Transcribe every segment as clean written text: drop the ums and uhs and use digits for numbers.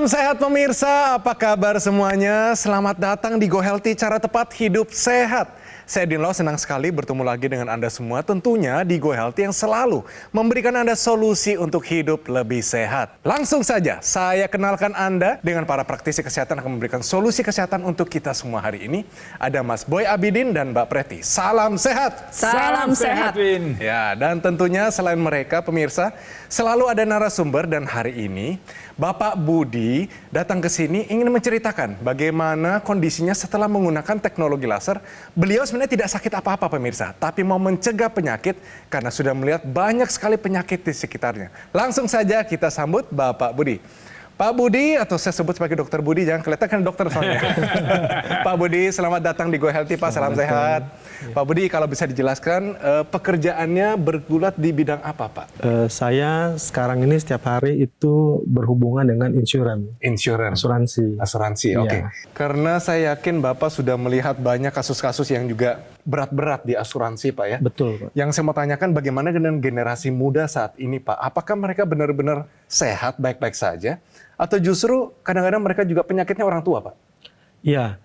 Salam sehat pemirsa, apa kabar semuanya? Selamat datang di Go Healthy, cara tepat hidup sehat. Saya Dinlo, senang sekali bertemu lagi dengan Anda semua, tentunya di Go Healthy yang selalu memberikan Anda solusi untuk hidup lebih sehat. Langsung saja, saya kenalkan Anda dengan para praktisi kesehatan yang akan memberikan solusi kesehatan untuk kita semua hari ini. Ada Mas Boy Abidin dan Mbak Preti. Salam sehat! Salam sehat, Win. Ya, dan tentunya selain mereka, pemirsa, selalu ada narasumber dan hari ini Bapak Budi datang ke sini ingin menceritakan bagaimana kondisinya setelah menggunakan teknologi laser. Beliau sebenarnya tidak sakit apa-apa pemirsa, tapi mau mencegah penyakit karena sudah melihat banyak sekali penyakit di sekitarnya. Langsung saja kita sambut Bapak Budi. Pak Budi, atau saya sebut sebagai Dokter Budi, jangan kelihatan kan dokter soalnya. Pak Budi, selamat datang di Go Healthy, Pak. Salam sehat. Pak Budi, kalau bisa dijelaskan, pekerjaannya bergulat di bidang apa, Pak? saya sekarang ini setiap hari itu berhubungan dengan asuransi. Asuransi, oke. Iya. Karena saya yakin Bapak sudah melihat banyak kasus-kasus yang juga berat-berat di asuransi, Pak ya. Betul, Pak. Yang saya mau tanyakan bagaimana dengan generasi muda saat ini, Pak? Apakah mereka benar-benar sehat, baik-baik saja? Atau justru kadang-kadang mereka juga penyakitnya orang tua, Pak? Iya,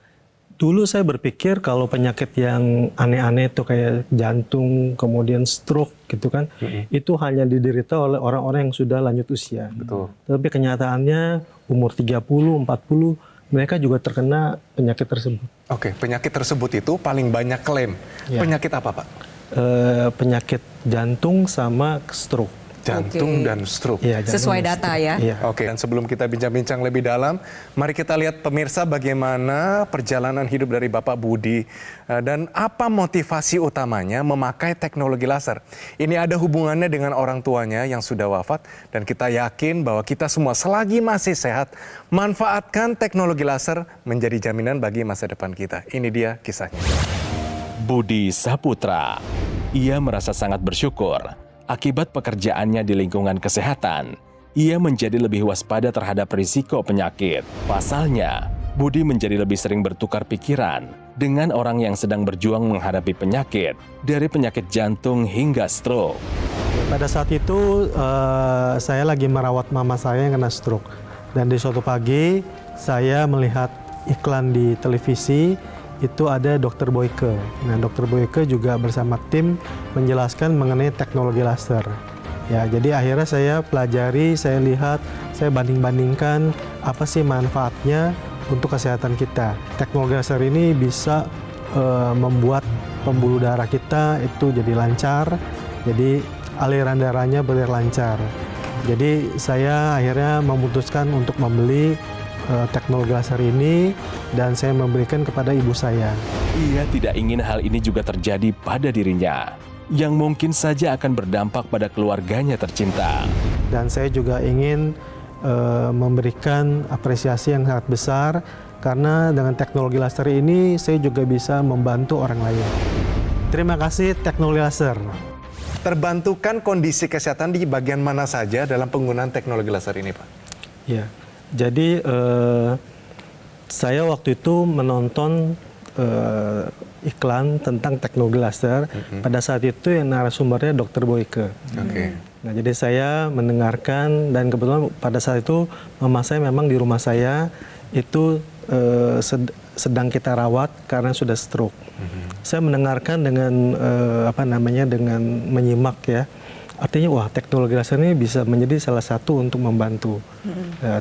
dulu saya berpikir kalau penyakit yang aneh-aneh itu kayak jantung, kemudian stroke gitu kan, itu hanya diderita oleh orang-orang yang sudah lanjut usia. Betul. Tapi kenyataannya umur 30, 40, mereka juga terkena penyakit tersebut. Oke, penyakit tersebut itu paling banyak klaim. Ya. Penyakit apa, Pak? Penyakit jantung sama stroke. Jantung Oke. dan stroke. Iya, jantung Sesuai dan data stroke. ya. Iya. Oke, dan sebelum kita bincang-bincang lebih dalam, mari kita lihat pemirsa bagaimana perjalanan hidup dari Bapak Budi dan apa motivasi utamanya memakai teknologi laser. Ini ada hubungannya dengan orang tuanya yang sudah wafat dan kita yakin bahwa kita semua selagi masih sehat, manfaatkan teknologi laser menjadi jaminan bagi masa depan kita. Ini dia kisahnya. Budi Saputra. Ia merasa sangat bersyukur akibat pekerjaannya di lingkungan kesehatan. Ia menjadi lebih waspada terhadap risiko penyakit. Pasalnya, Budi menjadi lebih sering bertukar pikiran dengan orang yang sedang berjuang menghadapi penyakit, dari penyakit jantung hingga stroke. Pada saat itu saya lagi merawat mama saya yang kena stroke. Dan di suatu pagi saya melihat iklan di televisi, itu ada Dr. Boyke. Nah, Dr. Boyke juga bersama tim menjelaskan mengenai teknologi laser. Ya, jadi akhirnya saya pelajari, saya lihat, saya banding-bandingkan apa sih manfaatnya untuk kesehatan kita. Teknologi laser ini bisa membuat pembuluh darah kita itu jadi lancar, jadi aliran darahnya berlancar. Jadi saya akhirnya memutuskan untuk membeli teknologi laser ini dan saya memberikan kepada ibu saya. Ia tidak ingin hal ini juga terjadi pada dirinya, yang mungkin saja akan berdampak pada keluarganya tercinta. Dan saya juga ingin memberikan apresiasi yang sangat besar karena dengan teknologi laser ini saya juga bisa membantu orang lain. Terima kasih teknologi laser. Terbantukan kondisi kesehatan di bagian mana saja dalam penggunaan teknologi laser ini, Pak? Ya, jadi saya waktu itu menonton iklan tentang teknologi laser. Pada saat itu yang narasumbernya Dr. Boyke. Oke. Nah, jadi saya mendengarkan dan kebetulan pada saat itu mama saya memang di rumah saya itu sedang kita rawat karena sudah stroke. Saya mendengarkan dengan dengan menyimak ya. Artinya wah, teknologi laser ini bisa menjadi salah satu untuk membantu.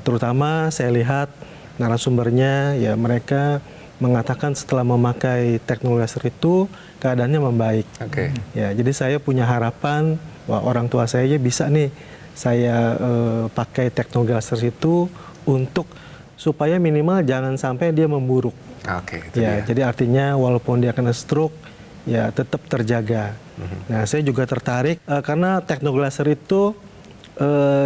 Terutama saya lihat narasumbernya ya, mereka mengatakan setelah memakai teknologi laser itu keadaannya membaik. Oke. Ya, jadi saya punya harapan wah, orang tua saya bisa nih saya pakai teknologi laser itu untuk supaya minimal jangan sampai dia memburuk. Oke, itu Ya, dia. jadi artinya walaupun dia kena stroke ya tetap terjaga. Nah, saya juga tertarik karena teknologi laser itu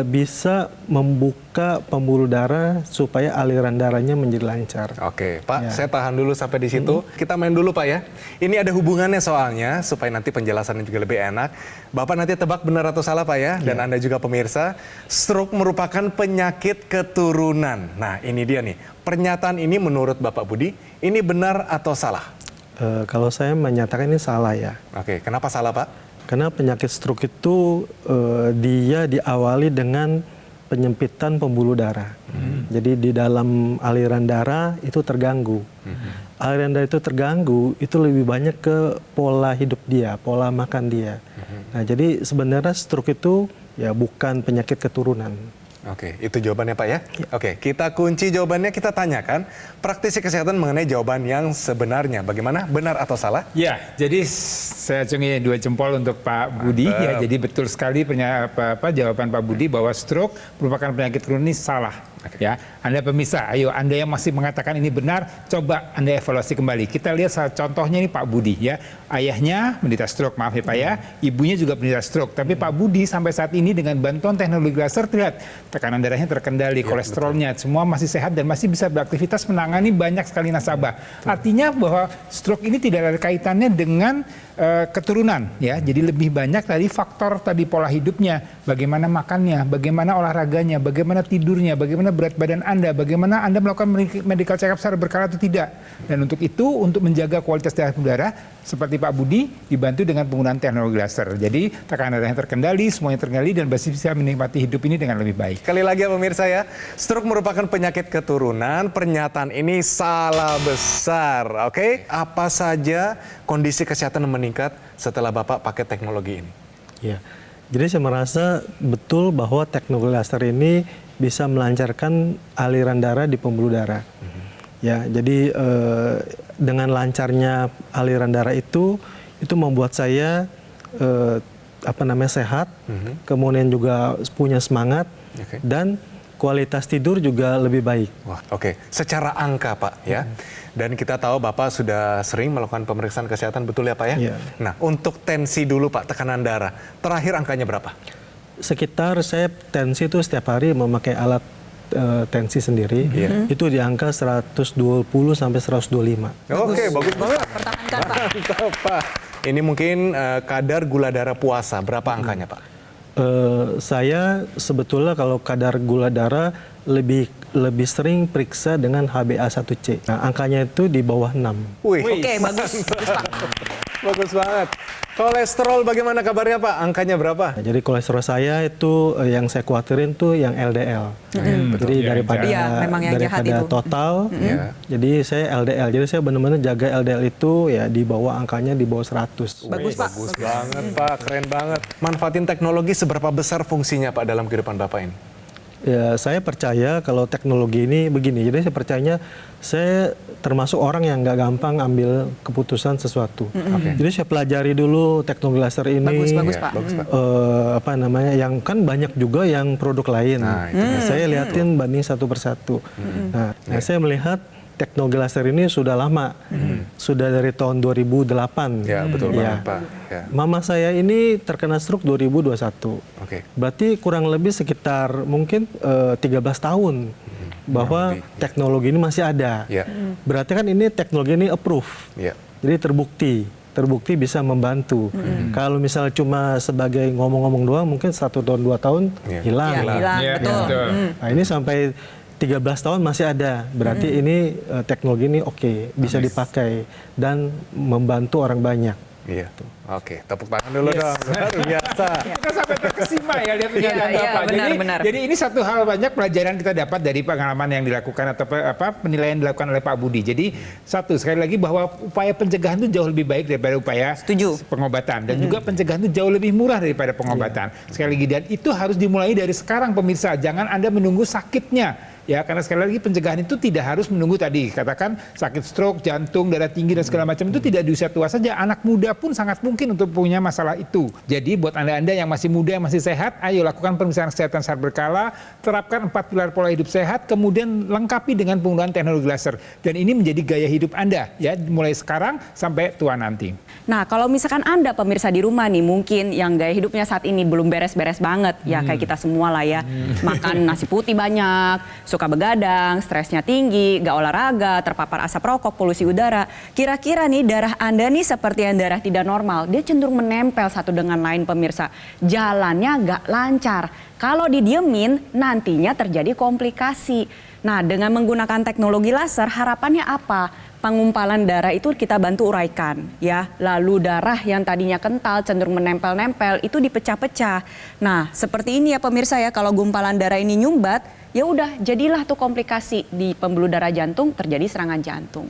bisa membuka pembuluh darah supaya aliran darahnya menjadi lancar. Oke, Pak, Ya. saya tahan dulu sampai di situ. Kita main dulu, Pak ya. Ini ada hubungannya soalnya, supaya nanti penjelasannya juga lebih enak. Bapak nanti tebak benar atau salah, Pak ya. Dan Anda juga pemirsa, stroke merupakan penyakit keturunan. Nah, ini dia nih. Pernyataan ini menurut Bapak Budi, ini benar atau salah? Kalau saya menyatakan ini salah ya. Oke, kenapa salah, Pak? Karena penyakit stroke itu dia diawali dengan penyempitan pembuluh darah. Jadi di dalam aliran darah itu terganggu. Aliran darah itu terganggu, itu lebih banyak ke pola hidup dia, pola makan dia. Nah, jadi sebenarnya stroke itu ya bukan penyakit keturunan. Oke, itu jawabannya Pak ya? Oke, kita kunci jawabannya, kita tanyakan praktisi kesehatan mengenai jawaban yang sebenarnya. Bagaimana? Benar atau salah? Ya, jadi saya acungi 2 jempol untuk Pak Budi. Ya, jadi betul sekali jawaban Pak Budi bahwa stroke merupakan penyakit kronis salah. Ya, Anda pemirsa, ayo Anda yang masih mengatakan ini benar, coba Anda evaluasi kembali. Kita lihat salah contohnya ini Pak Budi ya. Ayahnya menderita stroke, maaf ya Pak ya. Ibunya juga menderita stroke. Tapi Pak Budi sampai saat ini dengan bantuan teknologi laser terlihat tekanan darahnya terkendali, kolesterolnya semua masih sehat dan masih bisa beraktivitas menangani banyak sekali nasabah. Artinya bahwa stroke ini tidak ada kaitannya dengan keturunan ya. Jadi lebih banyak tadi faktor tadi pola hidupnya, bagaimana makannya, bagaimana olahraganya, bagaimana tidurnya, bagaimana berat badan Anda, bagaimana Anda melakukan medical check up secara berkala atau tidak. Dan untuk itu, untuk menjaga kualitas darah udara, seperti Pak Budi, dibantu dengan penggunaan teknologi laser. Jadi tekanan darahnya terkendali, semuanya terkendali dan masih bisa menikmati hidup ini dengan lebih baik. Sekali lagi ya pemirsa ya, stroke merupakan penyakit keturunan. Pernyataan ini salah besar. Oke, apa saja kondisi kesehatan yang meningkat setelah Bapak pakai teknologi ini? Ya, jadi saya merasa betul bahwa teknologi laser ini bisa melancarkan aliran darah di pembuluh darah. Ya, jadi dengan lancarnya aliran darah itu membuat saya sehat, kemudian juga punya semangat dan kualitas tidur juga lebih baik. Wah, oke. Secara angka Pak ya, dan kita tahu Bapak sudah sering melakukan pemeriksaan kesehatan, betul ya Pak ya? Iya. Nah, untuk tensi dulu Pak, tekanan darah, terakhir angkanya berapa? Sekitar saya tensi itu setiap hari memakai alat tensi sendiri, itu di angka 120 sampai 125. Oke, bagus banget. Pertahankan Pak. Mantap Pak. Ini mungkin kadar gula darah puasa, berapa angkanya Pak? Saya sebetulnya kalau kadar gula darah lebih sering periksa dengan HbA1c. Nah, angkanya itu di bawah 6. Wih, Oke, bagus Pak. bagus banget. Kolesterol bagaimana kabarnya Pak? Angkanya berapa? Nah, jadi kolesterol saya itu yang saya khawatirin tuh yang LDL. Jadi Iya, daripada iya, memang yang jahat itu. total, Iya. jadi saya LDL. Jadi saya benar-benar jaga LDL itu ya di bawah angkanya di bawah 100. Bagus Pak. Bagus banget Pak, keren banget. Manfaatin teknologi seberapa besar fungsinya Pak dalam kehidupan Bapak ini? Ya, saya percaya kalau teknologi ini begini. Jadi saya percayanya saya termasuk orang yang nggak gampang ambil keputusan sesuatu. Jadi saya pelajari dulu teknologi laser ini. Bagus Ya, Pak. bagus, Pak. Yang kan banyak juga yang produk lain. Nah, itu Saya liatin banding satu persatu. Nah, saya melihat teknologi laser ini sudah lama, sudah dari tahun 2008. Ya, betul banget Pak. Ya. Mama saya ini terkena stroke 2021. Oke. Berarti kurang lebih sekitar mungkin 13 tahun bahwa teknologi ini masih ada. Ya. Berarti kan ini teknologi ini approve. Ya. Jadi terbukti bisa membantu. Kalau misalnya cuma sebagai ngomong-ngomong doang mungkin 1 tahun 2 tahun Ya. hilang. Ya, hilang, Ya, betul. betul. Nah, ini sampai 13 tahun masih ada. Berarti ini teknologi ini oke, bisa dipakai dan membantu orang banyak. Iya. Oke, tepuk tangan dulu dong. Luar biasa. Kita sampai terkesima ya lihat pernyataan Iya, Bapak. benar. Jadi ini satu hal banyak pelajaran kita dapat dari pengalaman yang dilakukan atau penilaian yang dilakukan oleh Pak Budi. Jadi satu sekali lagi bahwa upaya pencegahan itu jauh lebih baik daripada upaya Setuju. pengobatan dan juga pencegahan itu jauh lebih murah daripada pengobatan. Sekali lagi dan itu harus dimulai dari sekarang pemirsa. Jangan Anda menunggu sakitnya. Ya, karena sekali lagi pencegahan itu tidak harus menunggu tadi katakan sakit stroke, jantung, darah tinggi dan segala macam itu tidak di usia tua saja. Anak muda pun sangat mungkin untuk punya masalah itu. Jadi buat Anda yang masih muda, yang masih sehat, ayo lakukan pemeriksaan kesehatan secara berkala, terapkan 4 pilar pola hidup sehat, kemudian lengkapi dengan penggunaan teknologi laser. Dan ini menjadi gaya hidup Anda ya mulai sekarang sampai tua nanti. Nah, kalau misalkan Anda pemirsa di rumah nih, mungkin yang gaya hidupnya saat ini belum beres-beres banget, ya kayak kita semua lah ya. Makan nasi putih banyak, suka begadang, stresnya tinggi, gak olahraga, terpapar asap rokok, polusi udara. Kira-kira nih darah Anda nih seperti yang darah tidak normal, dia cenderung menempel satu dengan lain pemirsa. Jalannya gak lancar. Kalau didiemin, nantinya terjadi komplikasi. Nah, dengan menggunakan teknologi laser, harapannya apa? Pengumpalan darah itu kita bantu uraikan ya. Lalu darah yang tadinya kental cenderung menempel-nempel itu dipecah-pecah. Nah, seperti ini ya pemirsa ya, kalau gumpalan darah ini nyumbat, ya udah jadilah tuh komplikasi di pembuluh darah jantung, terjadi serangan jantung.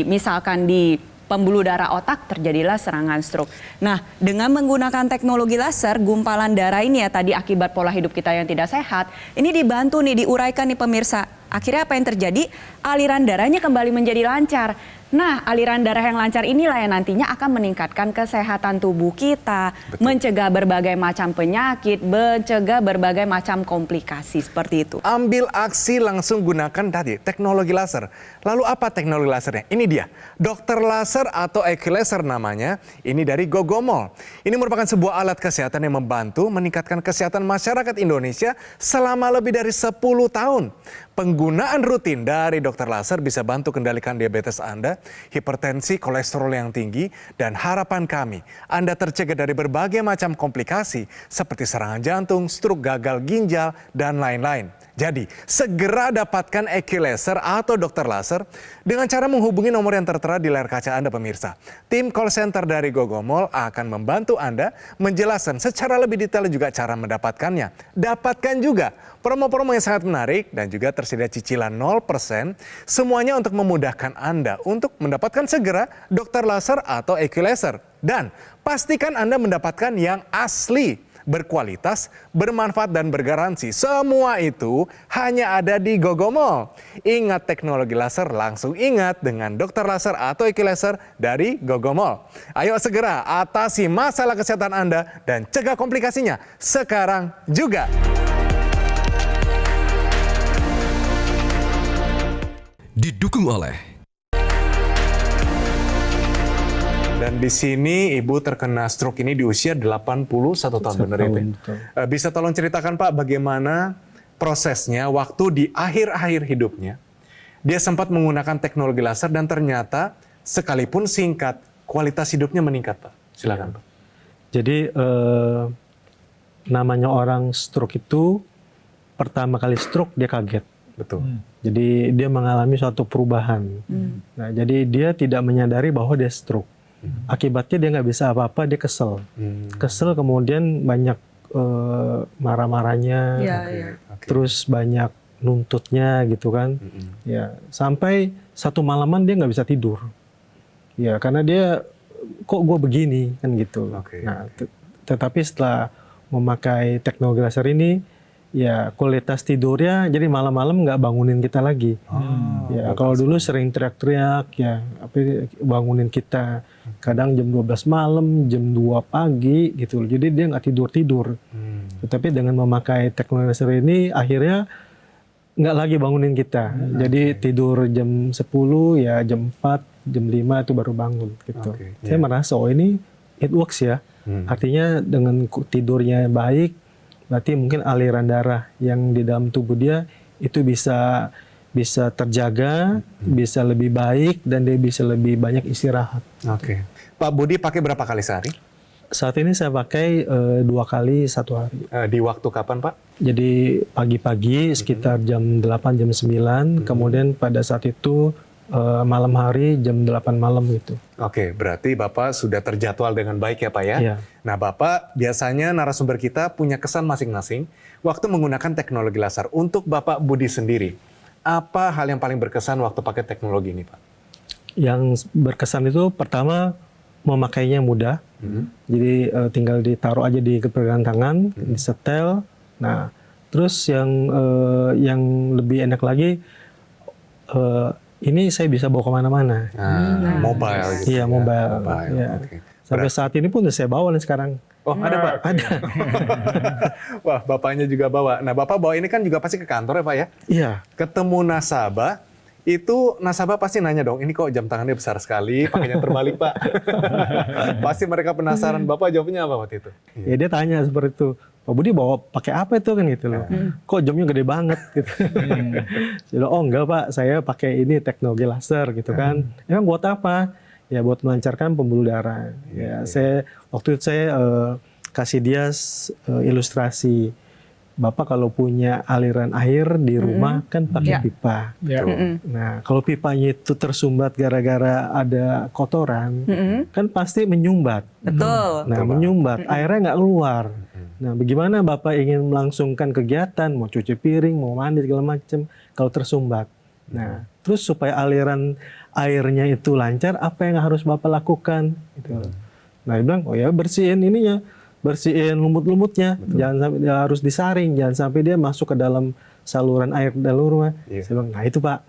Misalkan di pembuluh darah otak, terjadilah serangan stroke. Nah, dengan menggunakan teknologi laser, gumpalan darah ini ya tadi akibat pola hidup kita yang tidak sehat, ini dibantu nih, diuraikan nih pemirsa. Akhirnya apa yang terjadi? Aliran darahnya kembali menjadi lancar. Nah, aliran darah yang lancar inilah yang nantinya akan meningkatkan kesehatan tubuh kita, mencegah berbagai macam penyakit, mencegah berbagai macam komplikasi seperti itu. Ambil aksi langsung gunakan tadi teknologi laser. Lalu apa teknologi lasernya? Ini dia, dokter laser atau EQ laser namanya. Ini dari Gogomol. Ini merupakan sebuah alat kesehatan yang membantu meningkatkan kesehatan masyarakat Indonesia selama lebih dari 10 tahun. Penggunaan rutin dari dokter laser bisa bantu kendalikan diabetes Anda, hipertensi, kolesterol yang tinggi, dan harapan kami Anda tercegah dari berbagai macam komplikasi seperti serangan jantung, stroke, gagal ginjal, dan lain-lain. Jadi, segera dapatkan EQ laser atau dokter laser dengan cara menghubungi nomor yang tertera di layar kaca Anda pemirsa. Tim call center dari Gogomol akan membantu Anda menjelaskan secara lebih detail juga cara mendapatkannya. Dapatkan juga promo-promo yang sangat menarik dan juga tersedia cicilan 0%, semuanya untuk memudahkan Anda untuk mendapatkan segera dokter laser atau EQ laser. Dan pastikan Anda mendapatkan yang asli, berkualitas, bermanfaat, dan bergaransi. Semua itu hanya ada di Gogomol. Ingat teknologi laser, langsung ingat dengan dokter laser atau EQ laser dari Gogomol. Ayo segera atasi masalah kesehatan Anda dan cegah komplikasinya sekarang juga. Didukung oleh Dan di sini Ibu terkena stroke ini di usia 81 tahun, benar ya, Pak? Bisa tolong ceritakan Pak bagaimana prosesnya waktu di akhir-akhir hidupnya dia sempat menggunakan teknologi laser dan ternyata sekalipun singkat kualitas hidupnya meningkat, Pak. Silakan, Pak. Jadi namanya orang stroke itu pertama kali stroke dia kaget. Betul. Jadi dia mengalami suatu perubahan. Nah, jadi dia tidak menyadari bahwa dia stroke. Akibatnya dia nggak bisa apa-apa, dia kesel. Kesel kemudian banyak marah-marahnya, terus banyak nuntutnya gitu kan. Ya, sampai satu malaman dia nggak bisa tidur. Ya, karena dia kok gue begini kan gitu. Nah, tetapi setelah memakai teknologi laser ini, ya kualitas tidurnya jadi malam-malam nggak bangunin kita lagi. Ya kalau dulu sering teriak-teriak ya, bangunin kita. Kadang jam 12 malam, jam 2 pagi gitu. Jadi dia nggak tidur-tidur. Tetapi dengan memakai teknologi laser ini akhirnya nggak lagi bangunin kita. Jadi tidur jam 10 ya jam 4, jam 5 itu baru bangun gitu. Saya merasa oh ini it works ya. Artinya dengan tidurnya baik, berarti mungkin aliran darah yang di dalam tubuh dia itu bisa terjaga, bisa lebih baik, dan dia bisa lebih banyak istirahat. Pak Budi pakai berapa kali sehari? Saat ini saya pakai 2 kali 1 hari. Di waktu kapan, Pak? Jadi pagi-pagi sekitar jam 8, jam 9, kemudian pada saat itu malam hari jam 8 malam gitu. Oke, berarti Bapak sudah terjadwal dengan baik ya Pak ya? Iya. Nah Bapak, biasanya narasumber kita punya kesan masing-masing waktu menggunakan teknologi laser. Untuk Bapak Budi sendiri, apa hal yang paling berkesan waktu pakai teknologi ini Pak? Yang berkesan itu pertama memakainya mudah. Jadi tinggal ditaruh aja di pergelangan tangan, disetel. Nah, terus yang lebih enak lagi, ini saya bisa bawa kemana-mana. Mobile gitu. Iya, mobile. Ya. Sampai saat ini pun saya bawa nih sekarang. Oh, ada Pak? Ada. Wah, Bapaknya juga bawa. Nah, Bapak bawa ini kan juga pasti ke kantor ya Pak ya? Iya. Ketemu nasabah, itu nasabah pasti nanya dong, ini kok jam tangannya besar sekali, pakainya terbalik Pak. Pasti mereka penasaran. Bapak jawabnya apa waktu itu? Ya dia tanya seperti itu. Pak Budi bawa pakai apa itu kan gitu loh. Kok jamnya gede banget gitu. Jadi, oh enggak Pak, saya pakai ini teknologi laser gitu kan. Emang buat apa? Ya buat melancarkan pembuluh darah. Ya saya waktu itu saya kasih dia ilustrasi. Bapak kalau punya aliran air di rumah kan pakai pipa. Nah, kalau pipanya itu tersumbat gara-gara ada kotoran, kan pasti menyumbat. Betul. Nah, menyumbat, airnya nggak keluar. Nah, bagaimana Bapak ingin melangsungkan kegiatan, mau cuci piring, mau mandi segala macam, kalau tersumbat. Nah, terus supaya aliran airnya itu lancar, apa yang harus Bapak lakukan? Gitu. Nah, dia bilang, oh ya bersihin ininya, bersihin lumut-lumutnya, jangan sampai dia harus disaring, jangan sampai dia masuk ke dalam saluran air dalam rumah. Saya bilang, nah itu Pak,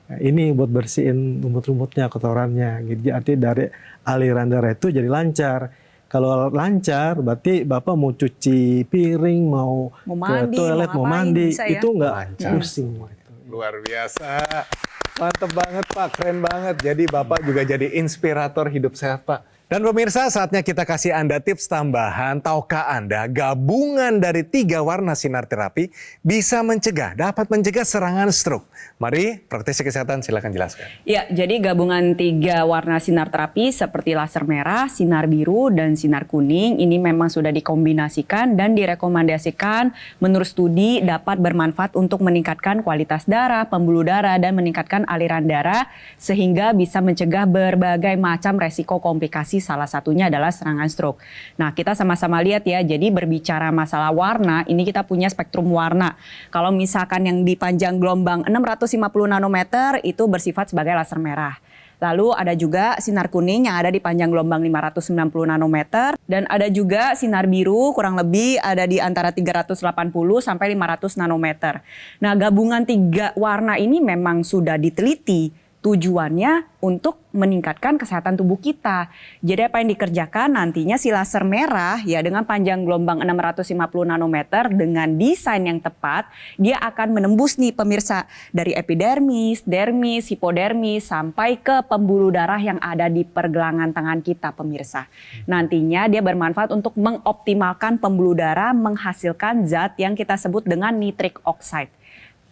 nah, ini buat bersihin lumut-lumutnya, kotorannya. Gitu. Artinya dari aliran darah itu jadi lancar. Kalau lancar, berarti Bapak mau cuci piring, mau mandi, ke toilet, mau ngapain, mandi, bisa ya? itu nggak Lancar. pusing. Luar biasa. Mantep banget Pak, keren banget. Jadi Bapak juga jadi inspirator hidup sehat Pak. Dan pemirsa, saatnya kita kasih Anda tips tambahan. Tahukah Anda gabungan dari 3 warna sinar terapi bisa dapat mencegah serangan stroke? Mari praktisi kesehatan silakan jelaskan. Ya, jadi gabungan 3 warna sinar terapi seperti laser merah, sinar biru, dan sinar kuning ini memang sudah dikombinasikan dan direkomendasikan menurut studi dapat bermanfaat untuk meningkatkan kualitas darah, pembuluh darah, dan meningkatkan aliran darah sehingga bisa mencegah berbagai macam resiko komplikasi, salah satunya adalah serangan stroke. Nah, kita sama-sama lihat ya, jadi berbicara masalah warna, ini kita punya spektrum warna. Kalau misalkan yang di panjang gelombang 650 nanometer itu bersifat sebagai laser merah. Lalu ada juga sinar kuning yang ada di panjang gelombang 590 nanometer. Dan ada juga sinar biru kurang lebih ada di antara 380 sampai 500 nanometer. Nah, gabungan 3 warna ini memang sudah diteliti. Tujuannya untuk meningkatkan kesehatan tubuh kita. Jadi apa yang dikerjakan nantinya si laser merah ya dengan panjang gelombang 650 nanometer dengan desain yang tepat, dia akan menembus nih pemirsa dari epidermis, dermis, hipodermis sampai ke pembuluh darah yang ada di pergelangan tangan kita pemirsa. Nantinya dia bermanfaat untuk mengoptimalkan pembuluh darah menghasilkan zat yang kita sebut dengan nitric oxide.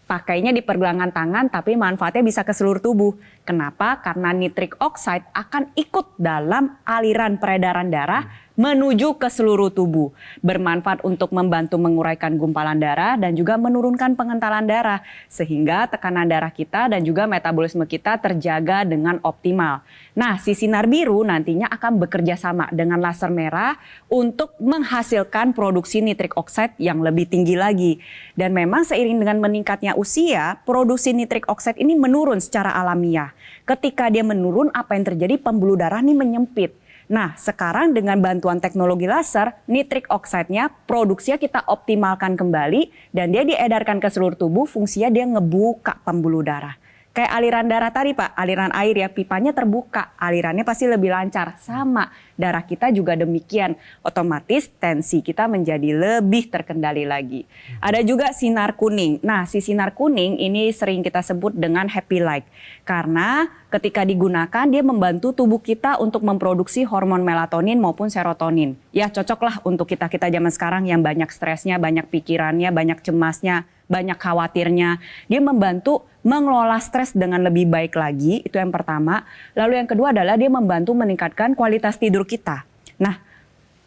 Pakainya di pergelangan tangan tapi manfaatnya bisa ke seluruh tubuh. Kenapa? Karena nitric oxide akan ikut dalam aliran peredaran darah menuju ke seluruh tubuh. Bermanfaat untuk membantu menguraikan gumpalan darah dan juga menurunkan pengentalan darah. Sehingga tekanan darah kita dan juga metabolisme kita terjaga dengan optimal. Nah, si sinar biru nantinya akan bekerja sama dengan laser merah untuk menghasilkan produksi nitric oxide yang lebih tinggi lagi. Dan memang seiring dengan meningkatnya usia, produksi nitric oxide ini menurun secara alamiah. Ketika dia menurun, apa yang terjadi? Pembuluh darah ini menyempit. Nah, sekarang dengan bantuan teknologi laser, nitric oxide-nya produksinya kita optimalkan kembali dan dia diedarkan ke seluruh tubuh, fungsinya dia ngebuka pembuluh darah. Kayak aliran darah tadi Pak, aliran air ya, pipanya terbuka, alirannya pasti lebih lancar. Sama, darah kita juga demikian. Otomatis tensi kita menjadi lebih terkendali lagi. Ada juga sinar kuning. Nah, si sinar kuning ini sering kita sebut dengan happy light. Karena ketika digunakan dia membantu tubuh kita untuk memproduksi hormon melatonin maupun serotonin. Ya cocoklah untuk kita-kita zaman sekarang yang banyak stresnya, banyak pikirannya, banyak cemasnya, banyak khawatirnya. Dia membantu mengelola stres dengan lebih baik lagi, itu yang pertama. Lalu yang kedua adalah dia membantu meningkatkan kualitas tidur kita. Nah,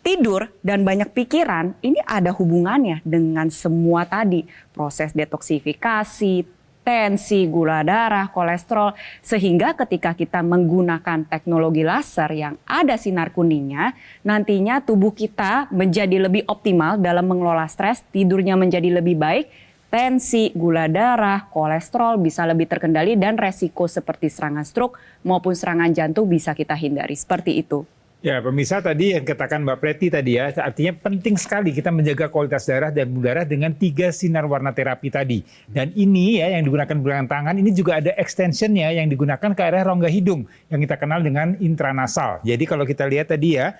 tidur dan banyak pikiran ini ada hubungannya dengan semua tadi. Proses detoksifikasi, tensi, gula darah, kolesterol. Sehingga ketika kita menggunakan teknologi laser yang ada sinar kuningnya, nantinya tubuh kita menjadi lebih optimal dalam mengelola stres, tidurnya menjadi lebih baik, tensi, gula darah, kolesterol bisa lebih terkendali dan resiko seperti serangan stroke maupun serangan jantung bisa kita hindari. Seperti itu. Ya, pemirsa tadi yang katakan Mbak Preti tadi ya, artinya penting sekali kita menjaga kualitas darah dan pembuluh darah dengan 3 sinar warna terapi tadi. Dan ini ya yang digunakan pergelangan tangan, ini juga ada extensionnya yang digunakan ke area rongga hidung yang kita kenal dengan intranasal. Jadi kalau kita lihat tadi ya,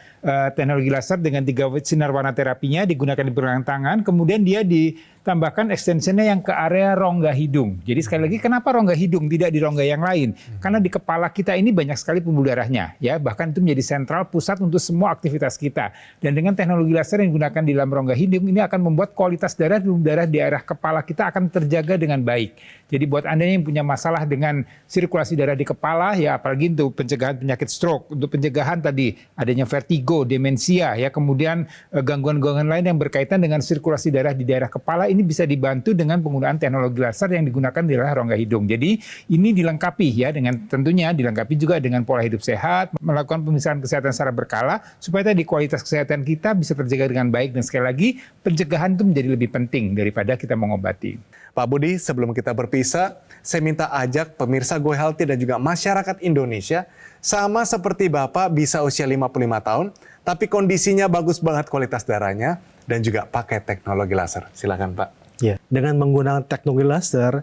teknologi laser dengan 3 sinar warna terapinya digunakan di pergelangan tangan, kemudian dia ditambahkan extensionnya yang ke area rongga hidung. Jadi sekali lagi kenapa rongga hidung tidak di rongga yang lain? Karena di kepala kita ini banyak sekali pembuluh darahnya ya, bahkan itu menjadi sentral pusat untuk semua aktivitas kita. Dan dengan teknologi laser yang digunakan di dalam rongga hidung ini akan membuat kualitas darah di area kepala kita akan terjaga dengan baik. Jadi buat Anda yang punya masalah dengan sirkulasi darah di kepala ya, apalagi untuk pencegahan penyakit stroke, untuk pencegahan tadi adanya vertigo, demensia ya, kemudian gangguan-gangguan lain yang berkaitan dengan sirkulasi darah di daerah kepala, ini bisa dibantu dengan penggunaan teknologi laser yang digunakan di dalam rongga hidung. Jadi ini dilengkapi ya dengan tentunya dilengkapi juga dengan pola hidup sehat, melakukan pemeriksaan kesehatan secara berkala supaya tadi kualitas kesehatan kita bisa terjaga dengan baik, dan sekali lagi pencegahan itu menjadi lebih penting daripada kita mengobati. Pak Budi, sebelum kita berpisah, saya minta ajak pemirsa Go Healthy dan juga masyarakat Indonesia, sama seperti Bapak bisa usia 55 tahun, tapi kondisinya bagus banget kualitas darahnya, dan juga pakai teknologi laser. Silakan Pak. Ya, dengan menggunakan teknologi laser,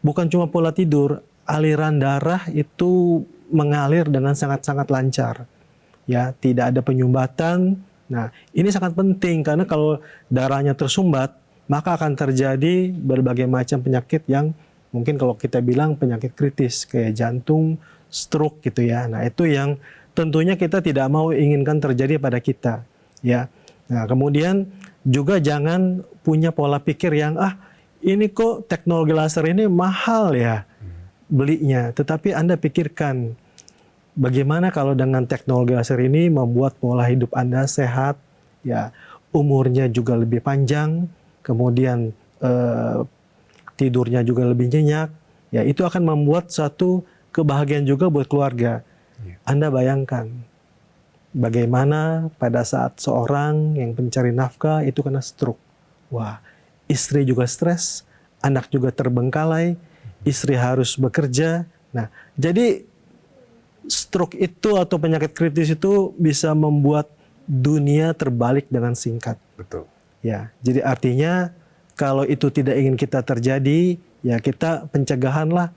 bukan cuma pola tidur, aliran darah itu mengalir dengan sangat-sangat lancar. Ya, tidak ada penyumbatan. Nah, ini sangat penting karena kalau darahnya tersumbat, maka akan terjadi berbagai macam penyakit yang mungkin kalau kita bilang penyakit kritis kayak jantung, stroke gitu ya. Nah, itu yang tentunya kita tidak mau inginkan terjadi pada kita, ya. Nah, kemudian juga jangan punya pola pikir yang ini kok teknologi laser ini mahal ya belinya. Tetapi Anda pikirkan bagaimana kalau dengan teknologi laser ini membuat pola hidup Anda sehat, ya, umurnya juga lebih panjang, kemudian tidurnya juga lebih nyenyak, ya itu akan membuat satu kebahagiaan juga buat keluarga. Anda bayangkan bagaimana pada saat seorang yang pencari nafkah itu kena stroke. Wah, istri juga stres, anak juga terbengkalai, istri harus bekerja. Nah, jadi stroke itu atau penyakit kritis itu bisa membuat dunia terbalik dengan singkat. Betul. Ya, jadi artinya kalau itu tidak ingin kita terjadi, ya kita pencegahan lah.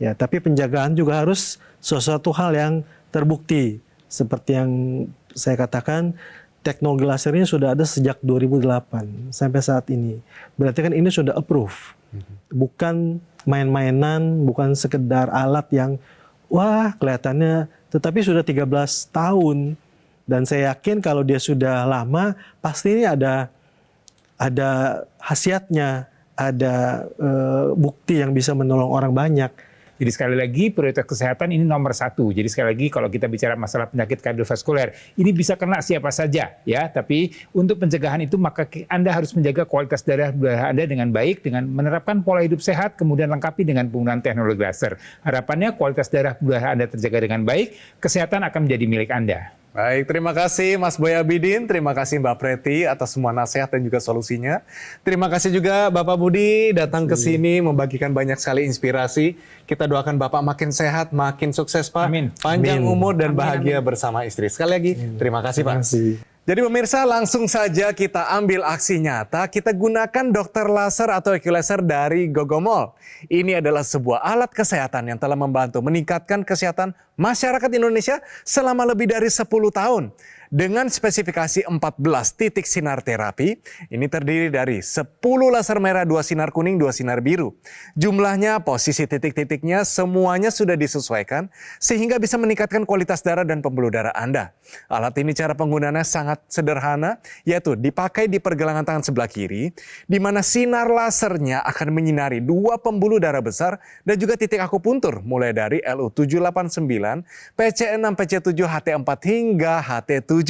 Ya, tapi pencegahan juga harus sesuatu hal yang terbukti. Seperti yang saya katakan, teknologi laser ini sudah ada sejak 2008 sampai saat ini. Berarti kan ini sudah approve. Bukan main-mainan, bukan sekedar alat yang wah kelihatannya, tetapi sudah 13 tahun. Dan saya yakin kalau dia sudah lama, pasti ini ada khasiatnya, ada bukti yang bisa menolong orang banyak. Jadi sekali lagi prioritas kesehatan ini nomor 1. Jadi sekali lagi kalau kita bicara masalah penyakit kardiovaskuler, ini bisa kena siapa saja ya. Tapi untuk pencegahan itu maka Anda harus menjaga kualitas darah Anda dengan baik dengan menerapkan pola hidup sehat, kemudian lengkapi dengan penggunaan teknologi laser. Harapannya kualitas darah Anda terjaga dengan baik, kesehatan akan menjadi milik Anda. Baik, terima kasih Mas Boy Abidin, terima kasih Mbak Preti atas semua nasihat dan juga solusinya. Terima kasih juga Bapak Budi datang ke sini membagikan banyak sekali inspirasi. Kita doakan Bapak makin sehat, makin sukses Pak. Amin. Panjang Amin. umur dan bahagia bersama istri. Sekali lagi, terima kasih Pak. Terima kasih. Jadi pemirsa, langsung saja kita ambil aksi nyata, kita gunakan dokter laser atau equilaser dari Gogomol. Ini adalah sebuah alat kesehatan yang telah membantu meningkatkan kesehatan masyarakat Indonesia selama lebih dari 10 tahun. Dengan spesifikasi 14 titik sinar terapi, ini terdiri dari 10 laser merah, 2 sinar kuning, 2 sinar biru. Jumlahnya, posisi titik-titiknya semuanya sudah disesuaikan sehingga bisa meningkatkan kualitas darah dan pembuluh darah Anda. Alat ini cara penggunaannya sangat sederhana, yaitu dipakai di pergelangan tangan sebelah kiri, di mana sinar lasernya akan menyinari 2 pembuluh darah besar dan juga titik akupuntur mulai dari LU789, PC6, PC7, HT4 hingga HT7.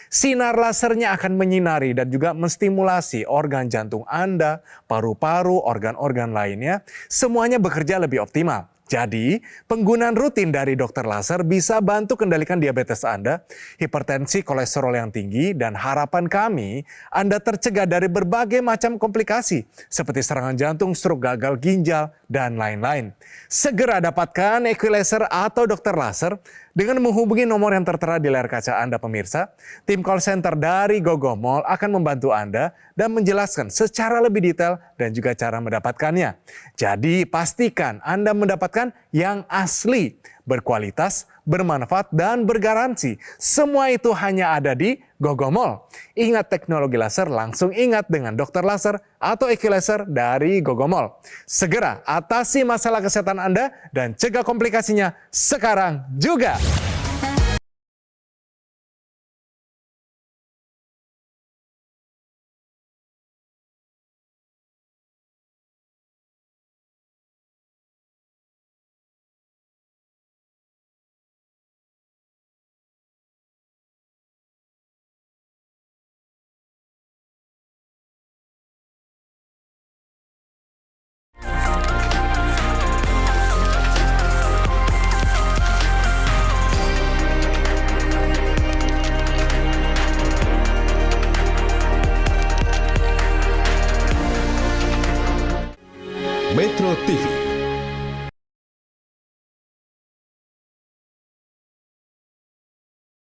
Sinar lasernya akan menyinari dan juga menstimulasi organ jantung Anda, paru-paru, organ-organ lainnya, semuanya bekerja lebih optimal. Jadi, penggunaan rutin dari dokter laser bisa bantu kendalikan diabetes Anda, hipertensi, kolesterol yang tinggi, dan harapan kami Anda tercegah dari berbagai macam komplikasi seperti serangan jantung, stroke, gagal ginjal, dan lain-lain. Segera dapatkan equilaser atau dokter laser dengan menghubungi nomor yang tertera di layar kaca Anda pemirsa. Tim call center dari Gogomol akan membantu Anda dan menjelaskan secara lebih detail dan juga cara mendapatkannya. Jadi pastikan Anda mendapatkan yang asli, berkualitas, bermanfaat, dan bergaransi. Semua itu hanya ada di Gogomol. Ingat teknologi laser, langsung ingat dengan dokter laser atau equilaser dari Gogomol. Segera atasi masalah kesehatan Anda dan cegah komplikasinya sekarang juga. Metro TV.